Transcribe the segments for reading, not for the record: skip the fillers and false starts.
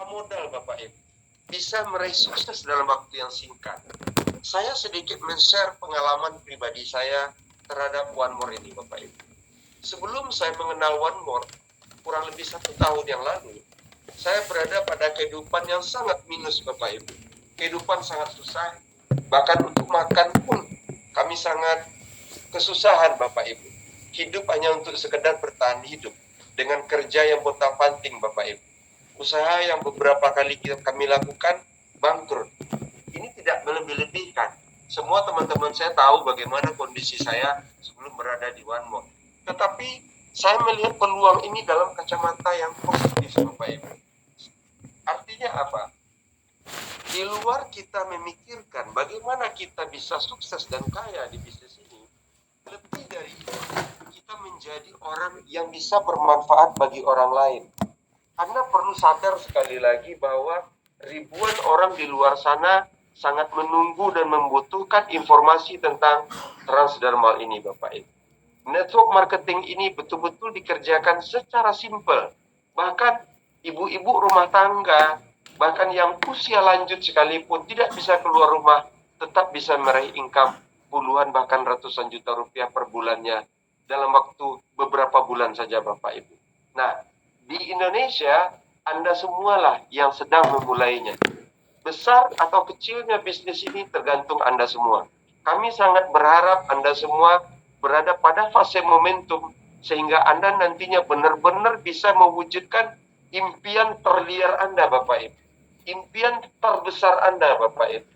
modal Bapak Ibu, bisa meraih sukses dalam waktu yang singkat. Saya sedikit men-share pengalaman pribadi saya terhadap One More ini Bapak Ibu. Sebelum saya mengenal One More, kurang lebih 1 tahun yang lalu, saya berada pada kehidupan yang sangat minus Bapak Ibu. Kehidupan sangat susah, bahkan untuk makan pun kami sangat kesusahan Bapak Ibu. Hidup hanya untuk sekedar bertahan hidup dengan kerja yang pontang-panting Bapak Ibu. Usaha yang beberapa kali kami lakukan bangkrut. Ini tidak melebih-lebihkan. Semua teman-teman saya tahu bagaimana kondisi saya sebelum berada di One More. Tetapi saya melihat peluang ini dalam kacamata yang positif Bapak Ibu. Artinya apa? Di luar kita memikirkan bagaimana kita bisa sukses dan kaya di bisnis ini, lebih dari itu, kita menjadi orang yang bisa bermanfaat bagi orang lain. Anda perlu sadar sekali lagi bahwa ribuan orang di luar sana sangat menunggu dan membutuhkan informasi tentang transdermal ini Bapak Ibu. Network marketing ini betul-betul dikerjakan secara simpel. Bahkan ibu-ibu rumah tangga, bahkan yang usia lanjut sekalipun tidak bisa keluar rumah, tetap bisa meraih income puluhan bahkan ratusan juta rupiah per bulannya dalam waktu beberapa bulan saja Bapak Ibu. Nah, di Indonesia, Anda semualah yang sedang memulainya. Besar atau kecilnya bisnis ini tergantung Anda semua. Kami sangat berharap Anda semua berada pada fase momentum sehingga Anda nantinya benar-benar bisa mewujudkan impian terliar Anda Bapak Ibu. Impian terbesar Anda Bapak Ibu.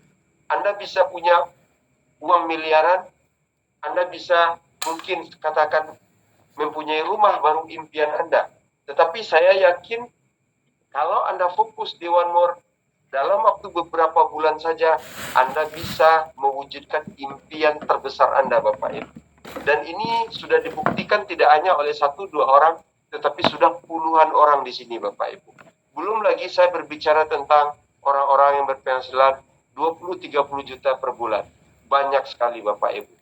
Anda bisa punya uang miliaran, Anda bisa mungkin katakan mempunyai rumah baru impian Anda. Tetapi saya yakin kalau Anda fokus di One More, dalam waktu beberapa bulan saja Anda bisa mewujudkan impian terbesar Anda Bapak Ibu. Dan ini sudah dibuktikan tidak hanya oleh 1-2 orang, tetapi sudah puluhan orang di sini Bapak Ibu. Belum lagi saya berbicara tentang orang-orang yang berpenghasilan 20-30 juta per bulan. Banyak sekali Bapak Ibu.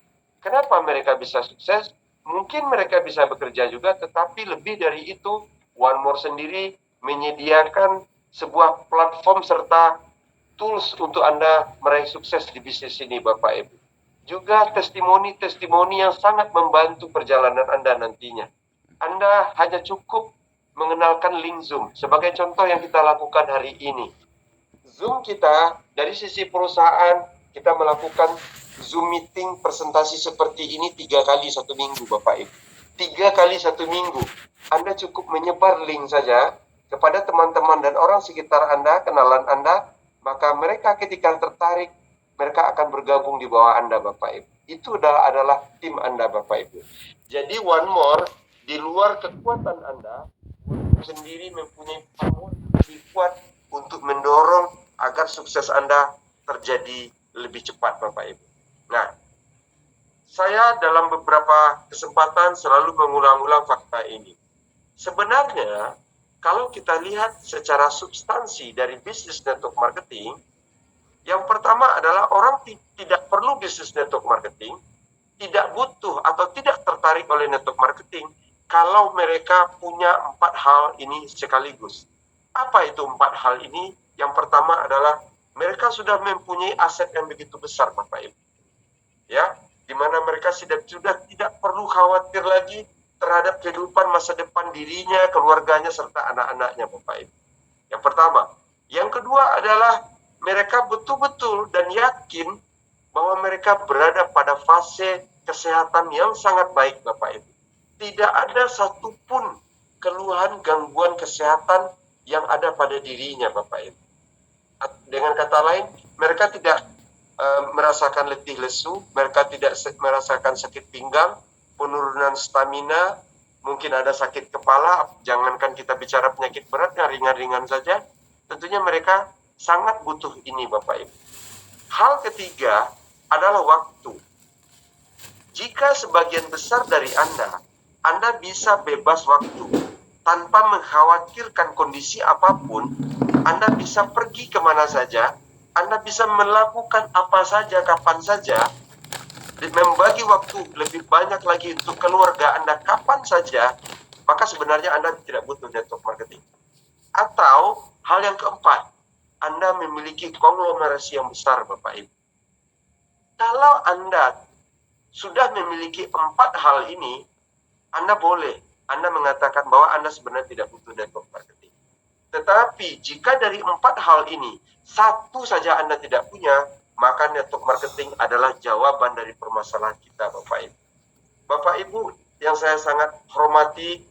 Kenapa mereka bisa sukses? Mungkin mereka bisa bekerja juga, tetapi lebih dari itu, One More sendiri menyediakan sebuah platform serta tools untuk Anda meraih sukses di bisnis ini Bapak Ibu. Juga testimoni-testimoni yang sangat membantu perjalanan Anda nantinya. Anda hanya cukup mengenalkan link Zoom. Sebagai contoh yang kita lakukan hari ini. Zoom kita dari sisi perusahaan, kita melakukan Zoom meeting presentasi seperti ini 3 kali 1 minggu Bapak Ibu. 3 kali 1 minggu. Anda cukup menyebar link saja kepada teman-teman dan orang sekitar Anda, kenalan Anda, maka mereka ketika tertarik, mereka akan bergabung di bawah Anda Bapak Ibu. Itu adalah tim Anda Bapak Ibu. Jadi One More, di luar kekuatan Anda, sendiri mempunyai power lebih kuat untuk mendorong agar sukses Anda terjadi lebih cepat Bapak Ibu. Nah, saya dalam beberapa kesempatan selalu mengulang-ulang fakta ini. Sebenarnya, kalau kita lihat secara substansi dari bisnis network marketing, yang pertama adalah orang tidak perlu bisnis network marketing, tidak butuh atau tidak tertarik oleh network marketing kalau mereka punya 4 hal ini sekaligus. Apa itu 4 hal ini? Yang pertama adalah mereka sudah mempunyai aset yang begitu besar Bapak Ibu. Ya, di mana mereka sudah tidak perlu khawatir lagi terhadap kehidupan masa depan dirinya, keluarganya, serta anak-anaknya Bapak Ibu. Yang pertama. Yang kedua adalah mereka betul-betul dan yakin bahwa mereka berada pada fase kesehatan yang sangat baik Bapak Ibu. Tidak ada satupun keluhan gangguan kesehatan yang ada pada dirinya Bapak Ibu. Dengan kata lain, mereka tidak merasakan letih lesu, mereka tidak merasakan sakit pinggang, penurunan stamina, mungkin ada sakit kepala, jangankan kita bicara penyakit berat, yang ringan-ringan saja, tentunya mereka sangat butuh ini Bapak Ibu. Hal ketiga adalah waktu. Jika sebagian besar dari Anda bisa bebas waktu, tanpa mengkhawatirkan kondisi apapun, Anda bisa pergi kemana saja, Anda bisa melakukan apa saja, kapan saja, membagi waktu lebih banyak lagi untuk keluarga Anda kapan saja, maka sebenarnya Anda tidak butuh network marketing. Atau Hal yang keempat, Anda memiliki konglomerasi yang besar, Bapak Ibu. Kalau Anda sudah memiliki 4 hal ini, Anda mengatakan bahwa Anda sebenarnya tidak butuh network marketing. Tetapi jika dari 4 hal ini, satu saja Anda tidak punya, maka network marketing adalah jawaban dari permasalahan kita, Bapak Ibu. Bapak Ibu yang saya sangat hormati,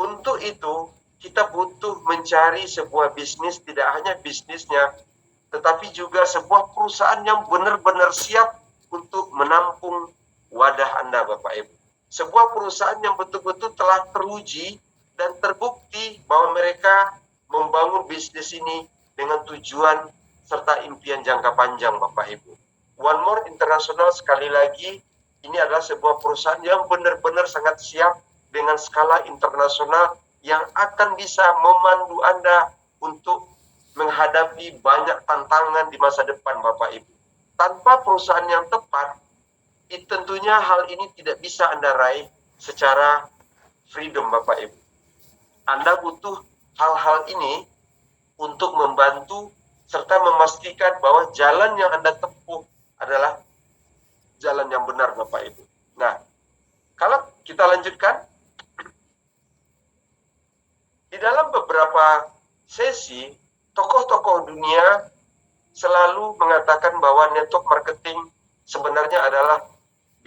untuk itu kita butuh mencari sebuah bisnis, tidak hanya bisnisnya, tetapi juga sebuah perusahaan yang benar-benar siap untuk menampung wadah Anda, Bapak Ibu. Sebuah perusahaan yang betul-betul telah teruji dan terbukti bahwa mereka membangun bisnis ini dengan tujuan serta impian jangka panjang, Bapak Ibu. One More International, sekali lagi, ini adalah sebuah perusahaan yang benar-benar sangat siap dengan skala internasional yang akan bisa memandu Anda untuk menghadapi banyak tantangan di masa depan, Bapak Ibu. Tanpa perusahaan yang tepat, tentunya hal ini tidak bisa Anda raih secara freedom, Bapak Ibu. Anda butuh hal-hal ini untuk membantu serta memastikan bahwa jalan yang Anda tempuh adalah jalan yang benar, Bapak Ibu. Nah, kalau kita lanjutkan, di dalam beberapa sesi, tokoh-tokoh dunia selalu mengatakan bahwa network marketing sebenarnya adalah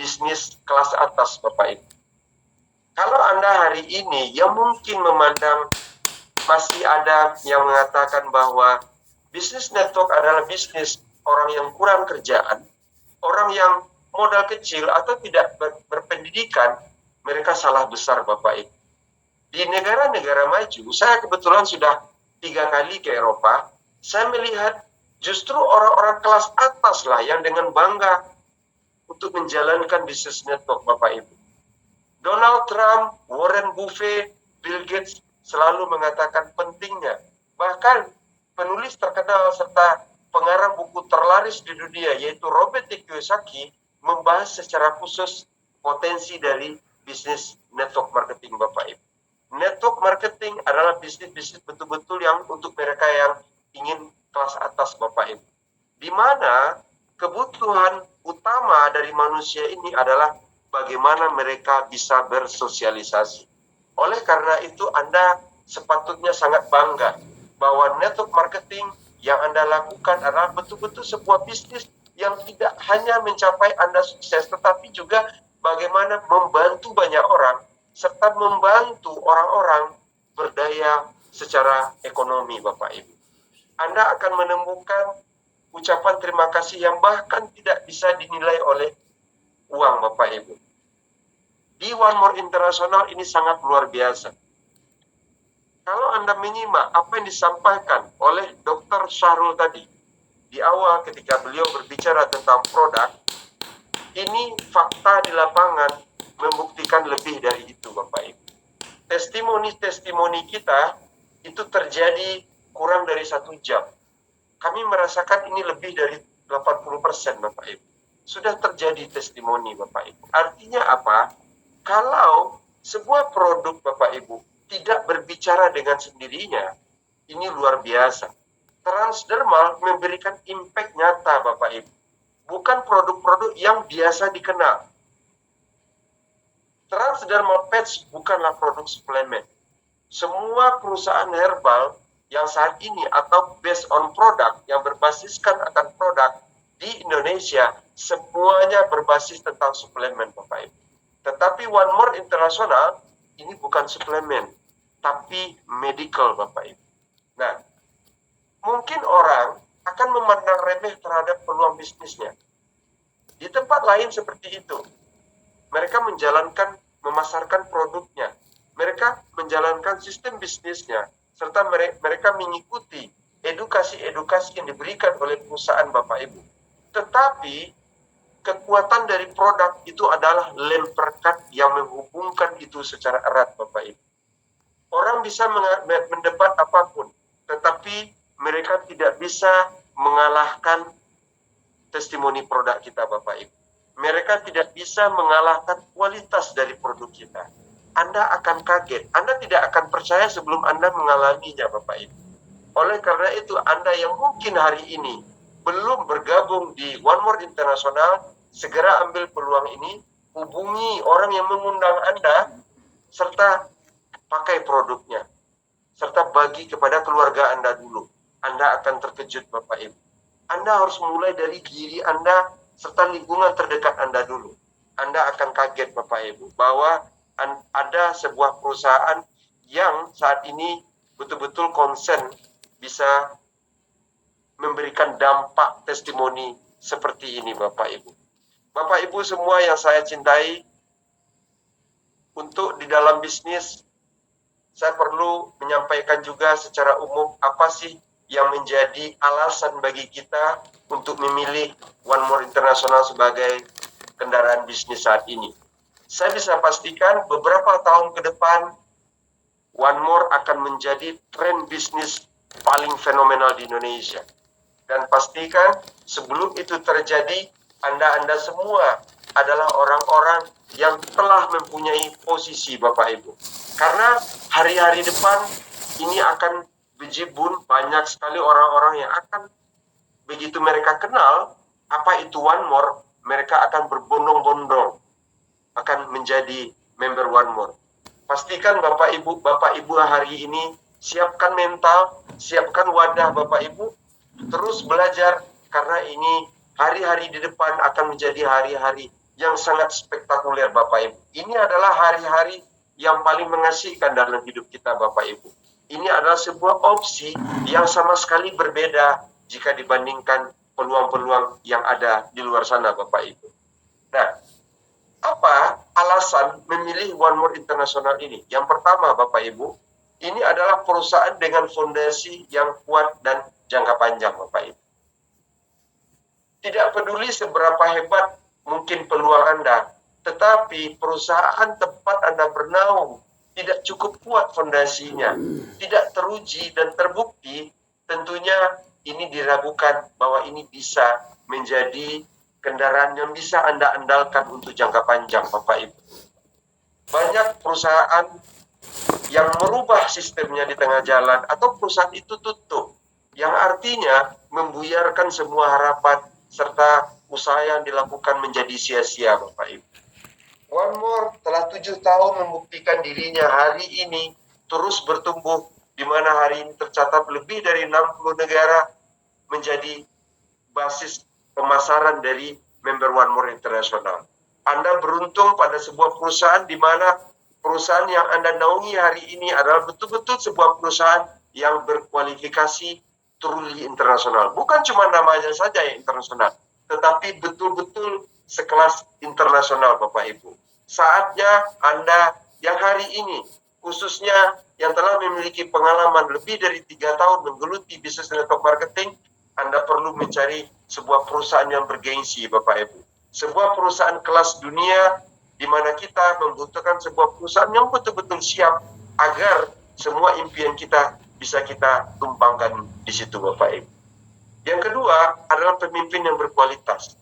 bisnis kelas atas, Bapak Ibu. Kalau Anda hari ini yang mungkin memandang masih ada yang mengatakan bahwa bisnis network adalah bisnis orang yang kurang kerjaan, orang yang modal kecil atau tidak berpendidikan, mereka salah besar, Bapak Ibu. Di negara-negara maju, saya kebetulan sudah 3 kali ke Eropa, saya melihat justru orang-orang kelas atas lah yang dengan bangga untuk menjalankan bisnis network, Bapak Ibu. Donald Trump, Warren Buffett, Bill Gates selalu mengatakan pentingnya. Bahkan penulis terkenal serta pengarang buku terlaris di dunia, yaitu Robert T. Kiyosaki, membahas secara khusus potensi dari bisnis network marketing, Bapak Ibu. Network marketing adalah bisnis-bisnis betul-betul yang untuk mereka yang ingin kelas atas, Bapak Ibu. Di mana kebutuhan utama dari manusia ini adalah bagaimana mereka bisa bersosialisasi. Oleh karena itu, Anda sepatutnya sangat bangga bahwa network marketing yang Anda lakukan adalah betul-betul sebuah bisnis yang tidak hanya mencapai Anda sukses, tetapi juga bagaimana membantu banyak orang, serta membantu orang-orang berdaya secara ekonomi, Bapak Ibu. Anda akan menemukan ucapan terima kasih yang bahkan tidak bisa dinilai oleh uang, Bapak Ibu. Di One More International ini sangat luar biasa. Kalau Anda menyimak apa yang disampaikan oleh Dr. Syahrul tadi, di awal ketika beliau berbicara tentang produk, ini fakta di lapangan membuktikan lebih dari itu, Bapak Ibu. Testimoni-testimoni kita itu terjadi kurang dari 1 jam. Kami merasakan ini lebih dari 80%, Bapak Ibu. Sudah terjadi testimoni, Bapak Ibu. Artinya apa? Kalau sebuah produk, Bapak Ibu, tidak berbicara dengan sendirinya, ini luar biasa. Transdermal memberikan impact nyata, Bapak Ibu. Bukan produk-produk yang biasa dikenal. Transdermal Patch bukanlah produk suplemen. Semua perusahaan herbal yang saat ini atau based on produk yang berbasiskan akan produk di Indonesia, semuanya berbasis tentang suplemen, Bapak Ibu. Tetapi One More International ini bukan suplemen, tapi medical, Bapak Ibu. Nah, mungkin orang akan memandang remeh terhadap peluang bisnisnya. Di tempat lain seperti itu. Mereka memasarkan produknya. Mereka menjalankan sistem bisnisnya. Serta mereka mengikuti edukasi-edukasi yang diberikan oleh perusahaan, Bapak Ibu. Tetapi, kekuatan dari produk itu adalah lem perekat yang menghubungkan itu secara erat, Bapak Ibu. Orang bisa mendebat apapun, tetapi mereka tidak bisa mengalahkan testimoni produk kita, Bapak Ibu. Mereka tidak bisa mengalahkan kualitas dari produk kita. Anda akan kaget. Anda tidak akan percaya sebelum Anda mengalaminya, Bapak Ibu. Oleh karena itu, Anda yang mungkin hari ini belum bergabung di One More International, segera ambil peluang ini, hubungi orang yang mengundang Anda, serta pakai produknya, serta bagi kepada keluarga Anda dulu. Anda akan terkejut, Bapak Ibu. Anda harus mulai dari diri Anda, serta lingkungan terdekat Anda dulu. Anda akan kaget, Bapak Ibu, bahwa ada sebuah perusahaan yang saat ini betul-betul konsen bisa memberikan dampak testimoni seperti ini, Bapak Ibu. Bapak Ibu semua yang saya cintai, untuk di dalam bisnis, saya perlu menyampaikan juga secara umum apa sih yang menjadi alasan bagi kita untuk memilih One More International sebagai kendaraan bisnis saat ini. Saya bisa pastikan beberapa tahun ke depan, One More akan menjadi tren bisnis paling fenomenal di Indonesia. Dan pastikan sebelum itu terjadi, Anda semua adalah orang-orang yang telah mempunyai posisi, Bapak Ibu. Karena hari-hari depan ini akan bejibun, banyak sekali orang-orang yang akan, begitu mereka kenal apa itu One More, mereka akan berbondong-bondong akan menjadi member One More. Pastikan Bapak Ibu hari ini siapkan mental, siapkan wadah Bapak Ibu, terus belajar, karena ini hari-hari di depan akan menjadi hari-hari yang sangat spektakuler, Bapak Ibu. Ini adalah hari-hari yang paling mengasihkan dalam hidup kita, Bapak Ibu. Ini adalah sebuah opsi yang sama sekali berbeda jika dibandingkan peluang-peluang yang ada di luar sana, Bapak Ibu. Nah, apa alasan memilih One More International ini? Yang pertama, Bapak Ibu, ini adalah perusahaan dengan fondasi yang kuat dan jangka panjang, Bapak Ibu. Tidak peduli seberapa hebat mungkin peluang Anda, tetapi perusahaan tempat Anda bernaung tidak cukup kuat fondasinya, tidak teruji dan terbukti, tentunya ini diragukan bahwa ini bisa menjadi kendaraan yang bisa Anda andalkan untuk jangka panjang, Bapak Ibu. Banyak perusahaan yang merubah sistemnya di tengah jalan, atau perusahaan itu tutup, yang artinya membuyarkan semua harapan serta usaha yang dilakukan menjadi sia-sia, Bapak Ibu. One More telah 7 tahun membuktikan dirinya hari ini terus bertumbuh, di mana hari ini tercatat lebih dari 60 negara menjadi basis pemasaran dari member One More International. Anda beruntung pada sebuah perusahaan di mana perusahaan yang Anda naungi hari ini adalah betul-betul sebuah perusahaan yang berkualifikasi truly internasional. Bukan cuma namanya saja yang internasional, tetapi betul-betul sekelas internasional, Bapak Ibu. Saatnya Anda yang hari ini, khususnya yang telah memiliki pengalaman lebih dari 3 tahun menggeluti bisnis network marketing, Anda perlu mencari sebuah perusahaan yang bergengsi, Bapak Ibu. Sebuah perusahaan kelas dunia, di mana kita membutuhkan sebuah perusahaan yang betul-betul siap agar semua impian kita bisa kita tumpangkan di situ, Bapak Ibu. Yang kedua adalah pemimpin yang berkualitas.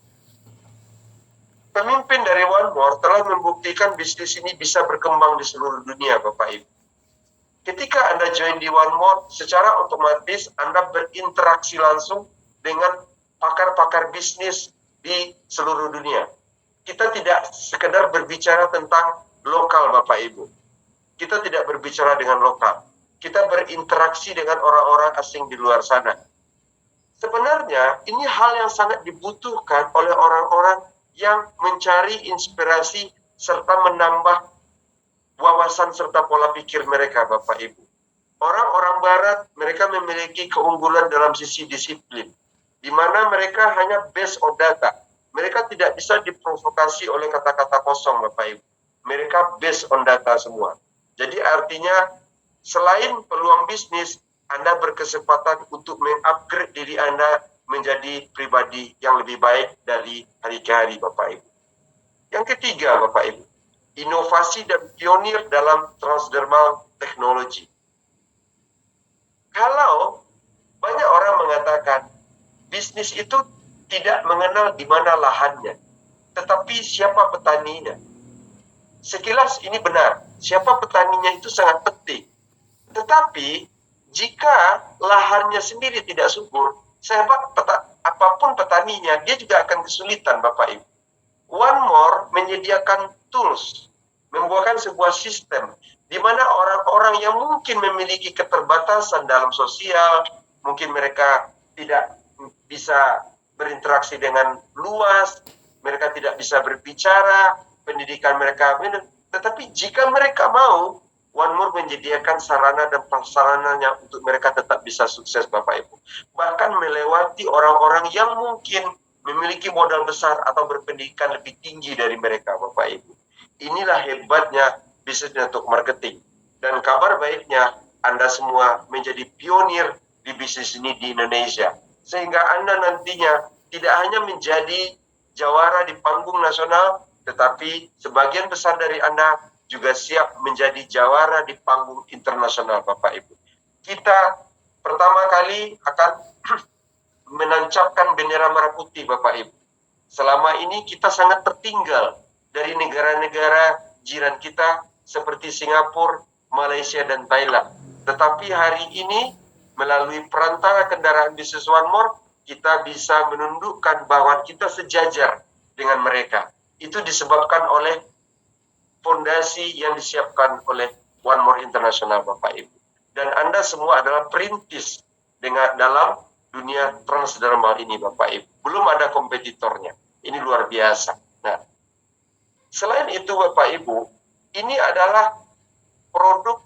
Pemimpin dari One More telah membuktikan bisnis ini bisa berkembang di seluruh dunia, Bapak Ibu. Ketika Anda join di One More, secara otomatis Anda berinteraksi langsung dengan pakar-pakar bisnis di seluruh dunia. Kita tidak sekedar berbicara tentang lokal, Bapak Ibu. Kita tidak berbicara dengan lokal. Kita berinteraksi dengan orang-orang asing di luar sana. Sebenarnya ini hal yang sangat dibutuhkan oleh orang-orang yang mencari inspirasi serta menambah wawasan serta pola pikir mereka, Bapak Ibu. Orang-orang Barat, mereka memiliki keunggulan dalam sisi disiplin, di mana mereka hanya based on data. Mereka tidak bisa diprovokasi oleh kata-kata kosong, Bapak Ibu. Mereka based on data semua. Jadi artinya, selain peluang bisnis, Anda berkesempatan untuk mengupgrade diri Anda menjadi pribadi yang lebih baik dari hari ke hari, Bapak Ibu. Yang ketiga, Bapak Ibu, inovasi dan pionir dalam transdermal teknologi. Kalau banyak orang mengatakan bisnis itu tidak mengenal di mana lahannya, tetapi siapa petaninya. Sekilas ini benar, siapa petaninya itu sangat penting. Tetapi Jika lahannya sendiri tidak subur, apapun petaninya, dia juga akan kesulitan, Bapak Ibu. One More menyediakan tools, membuahkan sebuah sistem di mana orang-orang yang mungkin memiliki keterbatasan dalam sosial, mungkin mereka tidak bisa berinteraksi dengan luas, mereka tidak bisa berbicara, pendidikan mereka minim. Tetapi jika mereka mau, One More menyediakan sarana dan prasarananya untuk mereka tetap bisa sukses, Bapak Ibu. Bahkan melewati orang-orang yang mungkin memiliki modal besar atau berpendidikan lebih tinggi dari mereka, Bapak Ibu. Inilah hebatnya bisnis network marketing. Dan kabar baiknya, Anda semua menjadi pionir di bisnis ini di Indonesia. Sehingga Anda nantinya tidak hanya menjadi jawara di panggung nasional, tetapi sebagian besar dari Anda juga siap menjadi jawara di panggung internasional, Bapak Ibu. Kita pertama kali akan menancapkan bendera merah putih, Bapak Ibu. Selama ini kita sangat tertinggal dari negara-negara jiran kita seperti Singapura, Malaysia, dan Thailand. Tetapi hari ini melalui perantara kendaraan bisnis One More, kita bisa menundukkan bahwa kita sejajar dengan mereka. Itu disebabkan oleh fondasi yang disiapkan oleh One More International, Bapak Ibu. Dan Anda semua adalah perintis dalam dunia transdermal ini, Bapak Ibu. Belum ada kompetitornya. Ini luar biasa. Nah, selain itu, Bapak Ibu, ini adalah produk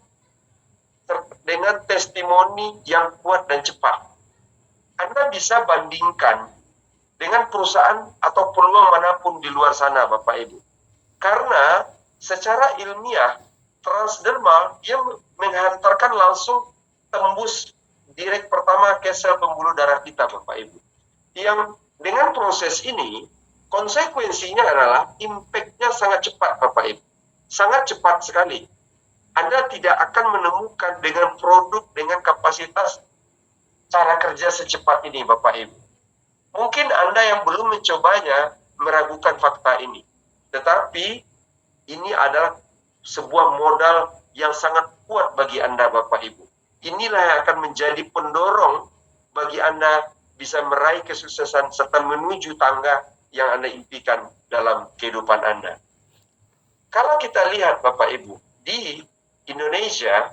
dengan testimoni yang kuat dan cepat. Anda bisa bandingkan dengan perusahaan atau peluang manapun di luar sana, Bapak Ibu. Karena secara ilmiah, transdermal dia menghantarkan langsung tembus direct pertama ke sel pembuluh darah kita, Bapak Ibu. Yang dengan proses ini, konsekuensinya adalah impact-nya sangat cepat, Bapak Ibu. Sangat cepat sekali. Anda tidak akan menemukan dengan produk dengan kapasitas cara kerja secepat ini, Bapak Ibu. Mungkin Anda yang belum mencobanya meragukan fakta ini. Tetapi ini adalah sebuah modal yang sangat kuat bagi Anda, Bapak Ibu. Inilah yang akan menjadi pendorong bagi Anda bisa meraih kesuksesan serta menuju tangga yang Anda impikan dalam kehidupan Anda. Kalau kita lihat, Bapak Ibu, di Indonesia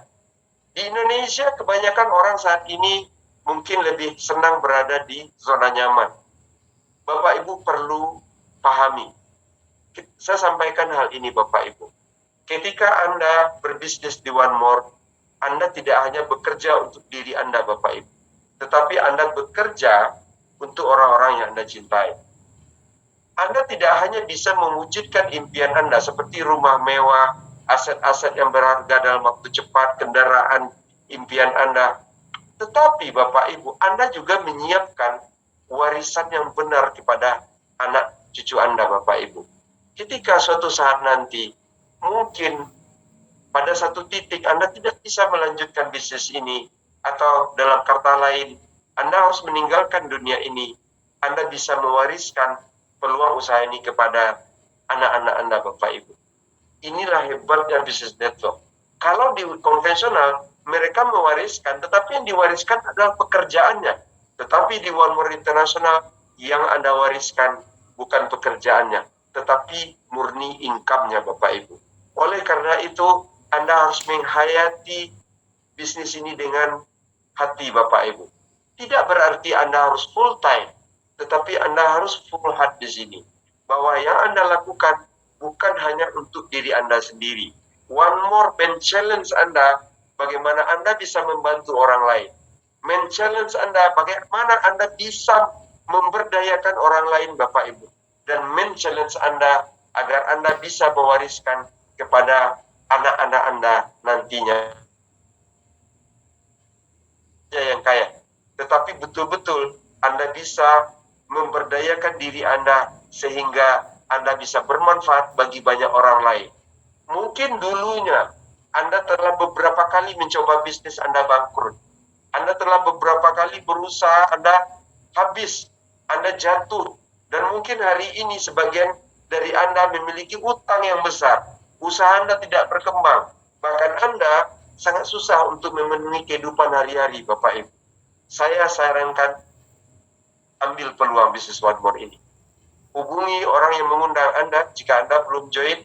kebanyakan orang saat ini mungkin lebih senang berada di zona nyaman. Bapak Ibu perlu pahami. Saya sampaikan hal ini, Bapak Ibu. Ketika Anda berbisnis di One More, Anda tidak hanya bekerja untuk diri Anda, Bapak Ibu, tetapi Anda bekerja untuk orang-orang yang Anda cintai. Anda tidak hanya bisa mewujudkan impian Anda seperti rumah mewah, aset-aset yang berharga dalam waktu cepat, kendaraan impian Anda, tetapi Bapak Ibu, Anda juga menyiapkan warisan yang benar kepada anak cucu Anda, Bapak Ibu. Ketika suatu saat nanti, mungkin pada satu titik Anda tidak bisa melanjutkan bisnis ini, atau dalam kata lain, Anda harus meninggalkan dunia ini, Anda bisa mewariskan peluang usaha ini kepada anak-anak Anda, Bapak Ibu. Inilah hebatnya bisnis network. Kalau di konvensional, mereka mewariskan, tetapi yang diwariskan adalah pekerjaannya. Tetapi di One More International, yang Anda wariskan bukan pekerjaannya, tetapi murni income-nya, Bapak Ibu. Oleh karena itu, Anda harus menghayati bisnis ini dengan hati, Bapak Ibu. Tidak berarti Anda harus full time, tetapi Anda harus full heart di sini. Bahwa yang Anda lakukan bukan hanya untuk diri Anda sendiri. One More men-challenge Anda bagaimana Anda bisa membantu orang lain. Men-challenge Anda bagaimana Anda bisa memberdayakan orang lain, Bapak Ibu. Dan men-challenge Anda agar Anda bisa mewariskan kepada anak-anak Anda nantinya yang kaya. Tetapi betul-betul Anda bisa memberdayakan diri Anda sehingga Anda bisa bermanfaat bagi banyak orang lain. Mungkin dulunya Anda telah beberapa kali mencoba bisnis Anda bangkrut. Anda telah beberapa kali berusaha, Anda habis, Anda jatuh. Dan mungkin hari ini sebagian dari Anda memiliki utang yang besar. Usaha Anda tidak berkembang. Bahkan Anda sangat susah untuk memenuhi kehidupan hari-hari, Bapak Ibu. Saya sarankan ambil peluang bisnis One More ini. Hubungi orang yang mengundang Anda jika Anda belum join,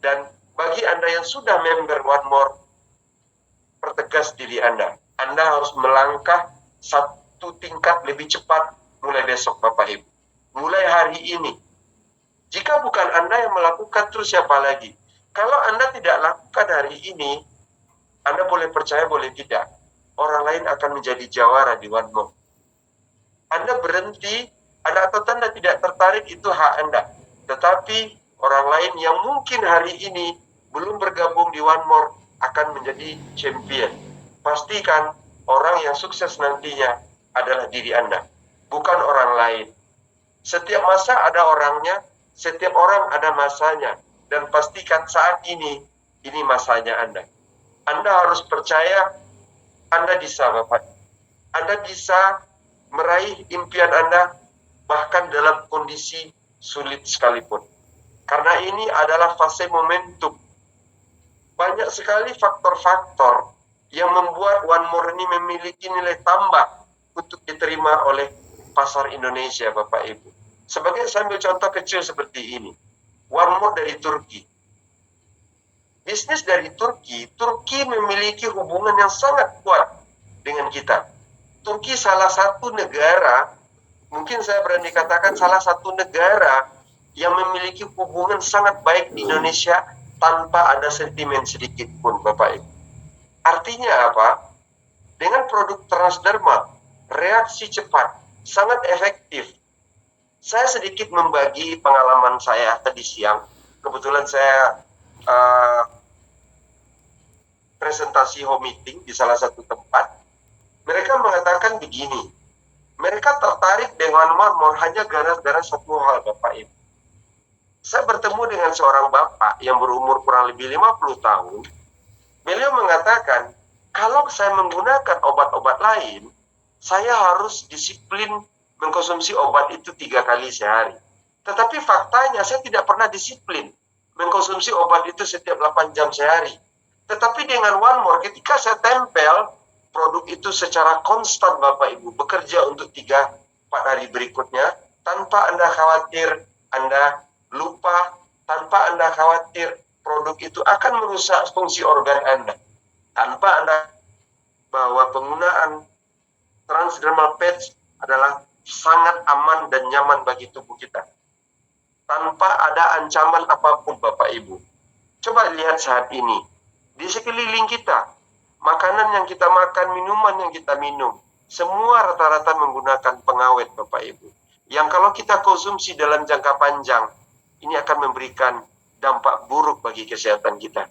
dan bagi Anda yang sudah member One More, pertegas diri Anda. Anda harus melangkah satu tingkat lebih cepat mulai besok, Bapak Ibu. Mulai hari ini. Jika bukan Anda yang melakukan, terus siapa lagi? Kalau Anda tidak lakukan hari ini, Anda boleh percaya, boleh tidak. Orang lain akan menjadi jawara di One More. Anda berhenti, atau Anda tidak tertarik, itu hak Anda. Tetapi orang lain yang mungkin hari ini belum bergabung di One More akan menjadi champion. Pastikan orang yang sukses nantinya adalah diri Anda, bukan orang lain. Setiap masa ada orangnya, setiap orang ada masanya, dan pastikan saat ini masanya Anda. Anda harus percaya Anda bisa, Bapak. Anda bisa meraih impian Anda bahkan dalam kondisi sulit sekalipun. Karena ini adalah fase momentum. Banyak sekali faktor-faktor yang membuat One More ini memiliki nilai tambah untuk diterima oleh pasar Indonesia, Bapak Ibu. Sebagai saya ambil contoh kecil seperti ini. One More dari Turki. Bisnis dari Turki memiliki hubungan yang sangat kuat dengan kita. Turki salah satu negara, mungkin saya berani katakan salah satu negara yang memiliki hubungan sangat baik di Indonesia tanpa ada sentimen sedikit pun, Bapak Ibu. Artinya apa? Dengan produk transdermal, reaksi cepat, sangat efektif. Saya sedikit membagi pengalaman saya tadi siang. Kebetulan saya presentasi home meeting di salah satu tempat. Mereka mengatakan begini, mereka tertarik dengan One More hanya gara-gara satu hal, Bapak Ibu. Saya bertemu dengan seorang bapak yang berumur kurang lebih 50 tahun. Beliau mengatakan, kalau saya menggunakan obat-obat lain, saya harus disiplin mengkonsumsi obat itu 3 kali sehari. Tetapi faktanya saya tidak pernah disiplin mengkonsumsi obat itu setiap 8 jam sehari. Tetapi dengan One More, ketika saya tempel produk itu secara konstan, Bapak Ibu, bekerja untuk 3-4 hari berikutnya, tanpa Anda khawatir Anda lupa, tanpa Anda khawatir produk itu akan merusak fungsi organ Anda, tanpa Anda bahwa penggunaan transdermal patch adalah sangat aman dan nyaman bagi tubuh kita, tanpa ada ancaman apapun, Bapak Ibu. Coba lihat saat ini, di sekeliling kita, makanan yang kita makan, minuman yang kita minum, semua rata-rata menggunakan pengawet, Bapak Ibu. Yang kalau kita konsumsi dalam jangka panjang, ini akan memberikan dampak buruk bagi kesehatan kita.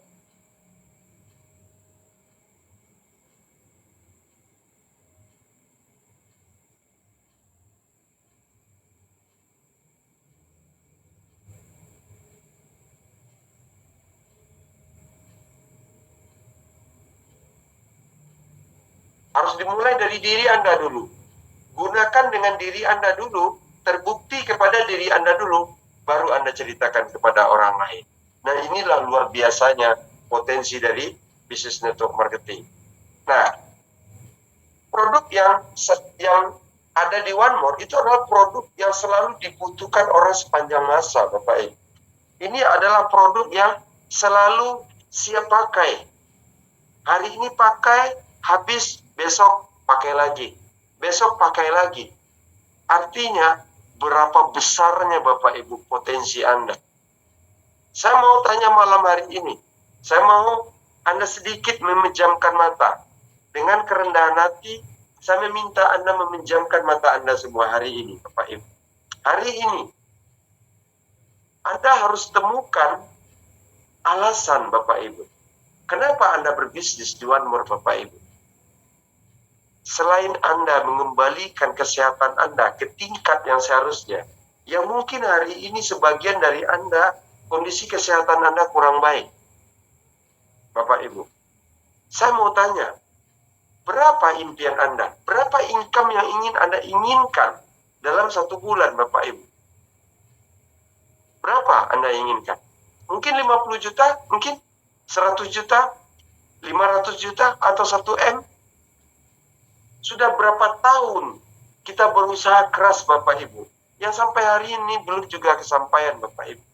Harus dimulai dari diri Anda dulu. Gunakan dengan diri Anda dulu, terbukti kepada diri Anda dulu, baru Anda ceritakan kepada orang lain. Nah, inilah luar biasanya potensi dari bisnis network marketing. Nah, produk yang ada di One More itu adalah produk yang selalu dibutuhkan orang sepanjang masa, Bapak Ibu. Ini adalah produk yang selalu siap pakai. Hari ini pakai, habis, besok pakai lagi. Besok pakai lagi. Artinya, berapa besarnya Bapak Ibu potensi Anda. Saya mau tanya malam hari ini. Saya mau Anda sedikit memejamkan mata. Dengan kerendahan hati, saya meminta Anda memejamkan mata Anda semua hari ini, Bapak Ibu. Hari ini, Anda harus temukan alasan, Bapak Ibu. Kenapa Anda berbisnis di One More, Bapak Ibu? Selain Anda mengembalikan kesehatan Anda ke tingkat yang seharusnya, yang mungkin hari ini sebagian dari Anda, kondisi kesehatan Anda kurang baik. Bapak Ibu, saya mau tanya, berapa impian Anda? Berapa income yang ingin Anda inginkan dalam 1 bulan, Bapak Ibu? Berapa Anda inginkan? Mungkin 50 juta, mungkin 100 juta. 500 juta atau 1 M? Sudah berapa tahun kita berusaha keras Bapak Ibu, yang sampai hari ini belum juga kesampaian Bapak Ibu.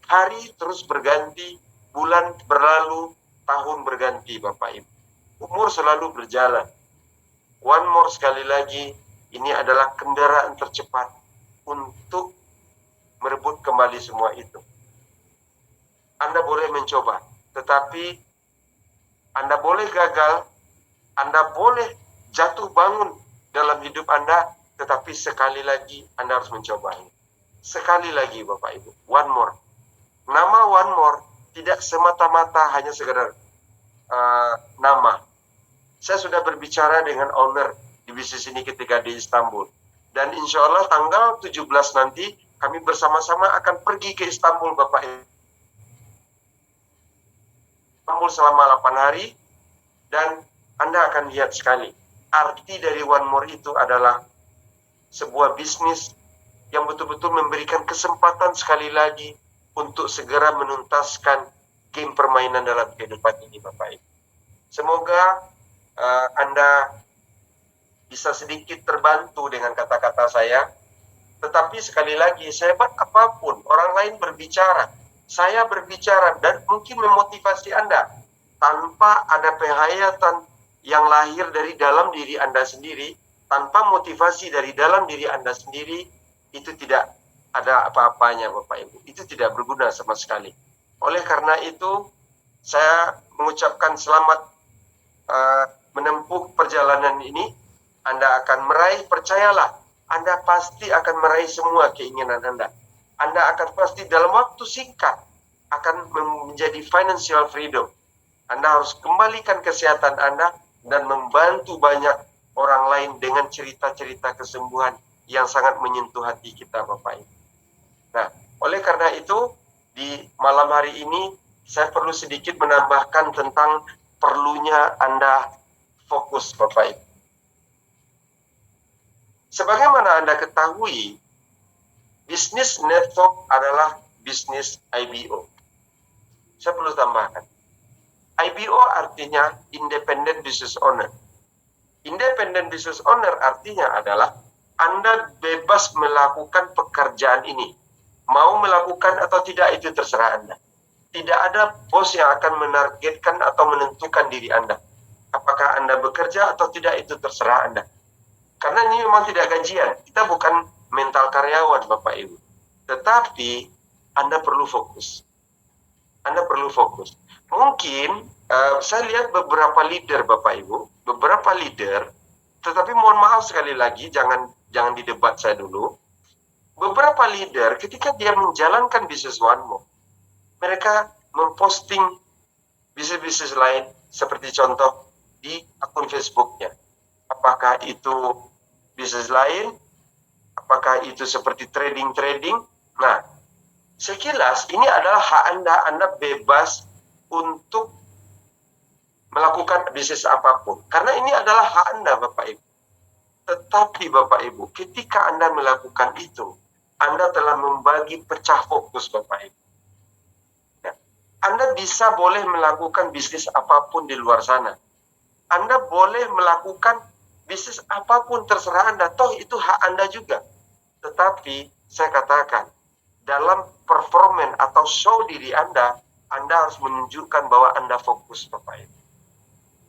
Hari terus berganti, bulan berlalu, tahun berganti Bapak Ibu. Umur selalu berjalan. One more sekali lagi, ini adalah kendaraan tercepat untuk merebut kembali semua itu. Anda boleh mencoba, tetapi Anda boleh gagal, Anda boleh jatuh bangun dalam hidup Anda, tetapi sekali lagi Anda harus mencobanya. Sekali lagi Bapak Ibu, one more. Nama one more tidak semata-mata hanya sekedar nama. Saya sudah berbicara dengan owner di bisnis ini ketika di Istanbul. Dan insya Allah tanggal 17 nanti kami bersama-sama akan pergi ke Istanbul Bapak Ibu. Istanbul selama 8 hari, dan Anda akan lihat sekali. Arti dari one more itu adalah sebuah bisnis yang betul-betul memberikan kesempatan sekali lagi untuk segera menuntaskan game permainan dalam kehidupan ini Bapak Ibu. Semoga Anda bisa sedikit terbantu dengan kata-kata saya. Tetapi sekali lagi, sehebat apapun orang lain berbicara, saya berbicara dan mungkin memotivasi Anda tanpa ada penghayatan yang lahir dari dalam diri Anda sendiri, tanpa motivasi dari dalam diri Anda sendiri, itu tidak ada apa-apanya Bapak Ibu. Itu tidak berguna sama sekali. Oleh karena itu, saya mengucapkan selamat menempuh perjalanan ini. Anda akan meraih, percayalah, Anda pasti akan meraih semua keinginan Anda. Anda akan pasti dalam waktu singkat akan menjadi financial freedom. Anda harus kembalikan kesehatan Anda dan membantu banyak orang lain dengan cerita-cerita kesembuhan yang sangat menyentuh hati kita Bapak Ibu. Nah, oleh karena itu, di malam hari ini saya perlu sedikit menambahkan tentang perlunya Anda fokus Bapak Ibu. Sebagaimana Anda ketahui, bisnis network adalah bisnis IBO. Saya perlu tambahkan. IBO artinya Independent Business Owner. Independent Business Owner artinya adalah Anda bebas melakukan pekerjaan ini. Mau melakukan atau tidak itu terserah Anda. Tidak ada bos yang akan menargetkan atau menentukan diri Anda. Apakah Anda bekerja atau tidak itu terserah Anda. Karena ini memang tidak gajian. Kita bukan mental karyawan Bapak Ibu. Tetapi Anda perlu fokus. Anda perlu fokus. Mungkin saya lihat beberapa leader Bapak Ibu, beberapa leader, tetapi mohon maaf sekali lagi, jangan didebat saya dulu. Beberapa leader ketika dia menjalankan bisnis one more, mereka memposting bisnis-bisnis lain seperti contoh di akun Facebooknya. Apakah itu bisnis lain? Apakah itu seperti trading? Nah, sekilas ini adalah hak Anda. Anda bebas untuk melakukan bisnis apapun. Karena ini adalah hak Anda, Bapak Ibu. Tetapi Bapak Ibu, ketika Anda melakukan itu, Anda telah membagi pecah fokus Bapak Ibu. Ya. Anda boleh melakukan bisnis apapun di luar sana. Anda boleh melakukan bisnis apapun terserah Anda. Toh itu hak Anda juga. Tetapi saya katakan, dalam performan atau show diri Anda harus menunjukkan bahwa Anda fokus Bapak Ibu.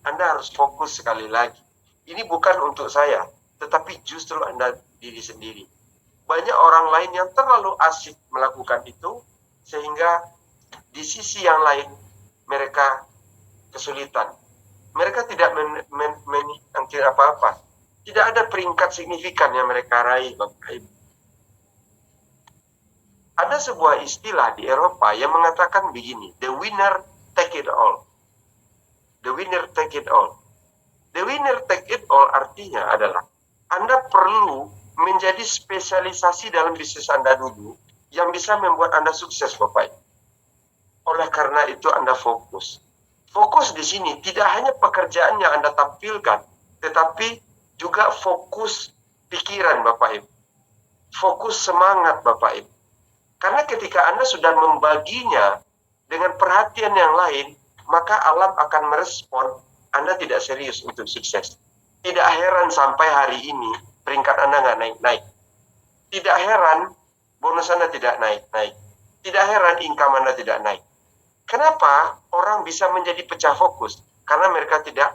Anda harus fokus sekali lagi. Ini bukan untuk saya, tetapi justru Anda diri sendiri. Banyak orang lain yang terlalu asik melakukan itu, sehingga di sisi yang lain mereka kesulitan. Mereka tidak menangkir apa-apa. Tidak ada peringkat signifikan yang mereka raih, Bapak Ibu. Ada sebuah istilah di Eropa yang mengatakan begini, the winner take it all. The winner take it all. The winner take it all artinya adalah Anda perlu menjadi spesialisasi dalam bisnis Anda dulu yang bisa membuat Anda sukses, Bapak Ibu. Oleh karena itu Anda fokus. Fokus di sini tidak hanya pekerjaan yang Anda tampilkan, tetapi juga fokus pikiran Bapak Ibu. Fokus semangat Bapak Ibu. Karena ketika Anda sudah membaginya dengan perhatian yang lain, maka alam akan merespon Anda tidak serius untuk sukses. Tidak heran sampai hari ini peringkat Anda nggak naik-naik. Tidak heran bonus Anda tidak naik-naik. Tidak heran income Anda tidak naik. Kenapa orang bisa menjadi pecah fokus? Karena mereka tidak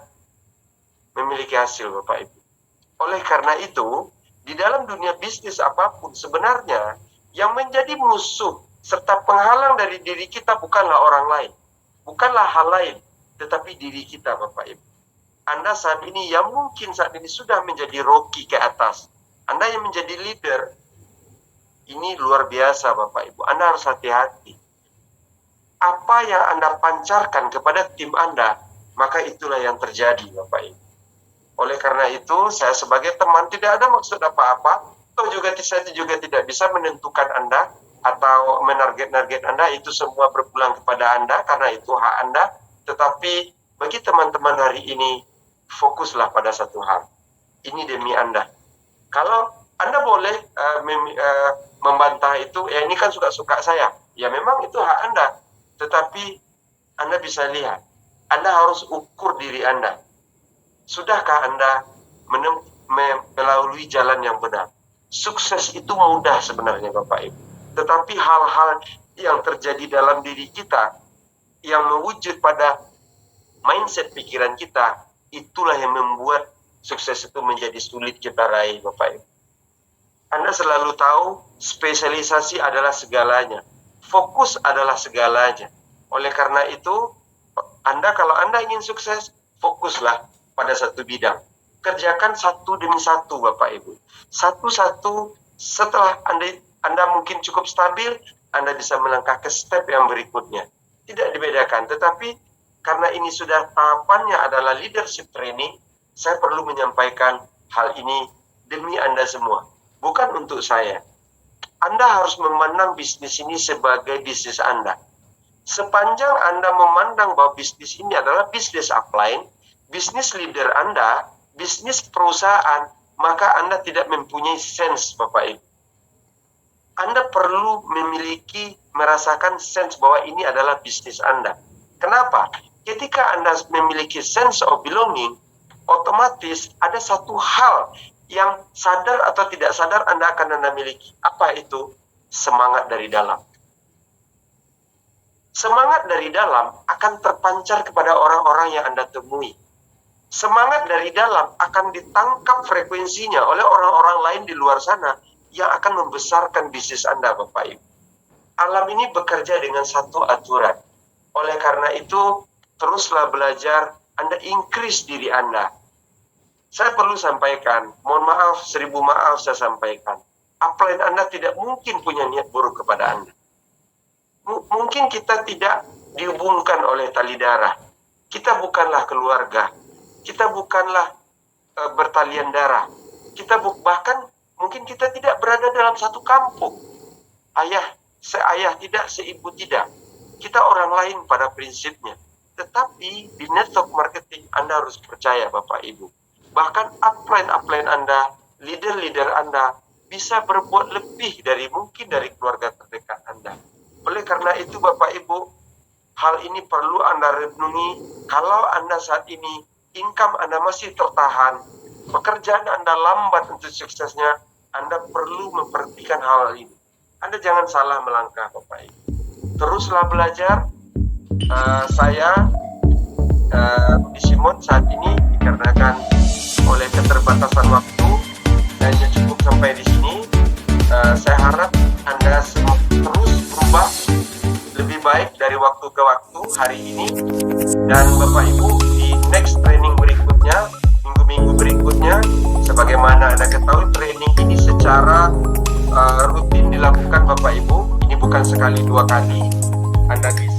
memiliki hasil, Bapak Ibu. Oleh karena itu, di dalam dunia bisnis apapun sebenarnya yang menjadi musuh serta penghalang dari diri kita bukanlah orang lain, bukanlah hal lain, tetapi diri kita, Bapak Ibu. Anda saat ini yang mungkin saat ini sudah menjadi rocky ke atas, Anda yang menjadi leader, ini luar biasa, Bapak Ibu. Anda harus hati-hati. Apa yang Anda pancarkan kepada tim Anda, maka itulah yang terjadi, Bapak Ibu. Oleh karena itu, saya sebagai teman tidak ada maksud apa-apa, saya juga tidak bisa menentukan Anda atau menarget-narget Anda, itu semua berpulang kepada Anda, karena itu hak Anda. Tetapi bagi teman-teman hari ini, fokuslah pada satu hal. Ini demi Anda. Kalau Anda boleh membantah itu, ya ini kan suka-suka saya. Ya memang itu hak Anda. Tetapi Anda bisa lihat, Anda harus ukur diri Anda. Sudahkah Anda melalui jalan yang benar? Sukses itu mudah sebenarnya, Bapak Ibu. Tetapi hal-hal yang terjadi dalam diri kita, yang mewujud pada mindset pikiran kita, itulah yang membuat sukses itu menjadi sulit kita raih, Bapak Ibu. Anda selalu tahu, spesialisasi adalah segalanya. Fokus adalah segalanya. Oleh karena itu, kalau Anda ingin sukses, fokuslah pada satu bidang. Kerjakan satu demi satu, Bapak Ibu. Satu-satu, setelah Anda mungkin cukup stabil, Anda bisa melangkah ke step yang berikutnya. Tidak dibedakan, tetapi karena ini sudah tahapannya adalah leadership training, saya perlu menyampaikan hal ini demi Anda semua. Bukan untuk saya. Anda harus memandang bisnis ini sebagai bisnis Anda. Sepanjang Anda memandang bahwa bisnis ini adalah bisnis upline, bisnis leader Anda, bisnis perusahaan, maka Anda tidak mempunyai sense, Bapak Ibu. Anda perlu merasakan sense bahwa ini adalah bisnis Anda. Kenapa? Ketika Anda memiliki sense of belonging, otomatis ada satu hal yang sadar atau tidak sadar Anda akan miliki. Apa itu? Semangat dari dalam. Semangat dari dalam akan terpancar kepada orang-orang yang Anda temui. Semangat dari dalam akan ditangkap frekuensinya oleh orang-orang lain di luar sana yang akan membesarkan bisnis Anda, Bapak Ibu. Alam ini bekerja dengan satu aturan. Oleh karena itu, teruslah belajar, Anda increase diri Anda. Saya perlu sampaikan, mohon maaf, 1000 maaf saya sampaikan. Upline Anda tidak mungkin punya niat buruk kepada Anda. Mungkin kita tidak dihubungkan oleh tali darah. Kita bukanlah keluarga. Kita bukanlah bertalian darah. Bahkan mungkin kita tidak berada dalam satu kampung. Seayah tidak, seibu tidak. Kita orang lain pada prinsipnya. Tetapi di network marketing Anda harus percaya, Bapak Ibu. Bahkan upline Anda, leader-leader Anda bisa berbuat lebih mungkin dari keluarga terdekat Anda. Oleh karena itu, Bapak Ibu, hal ini perlu Anda renungi. Kalau Anda saat ini income Anda masih tertahan, pekerjaan Anda lambat untuk suksesnya, Anda perlu memperhatikan hal ini. Anda jangan salah melangkah, Bapak Ibu. Teruslah belajar. Saya Rudi Simon saat ini dikarenakan oleh keterbatasan waktu hanya cukup sampai di sini. Saya harap Anda semua terus berubah lebih baik dari waktu ke waktu hari ini. Dan Bapak Ibu, di next training berikutnya, minggu-minggu berikutnya, sebagaimana Anda ketahui, training ini secara rutin dilakukan, Bapak Ibu. Ini bukan sekali dua kali. Anda bisa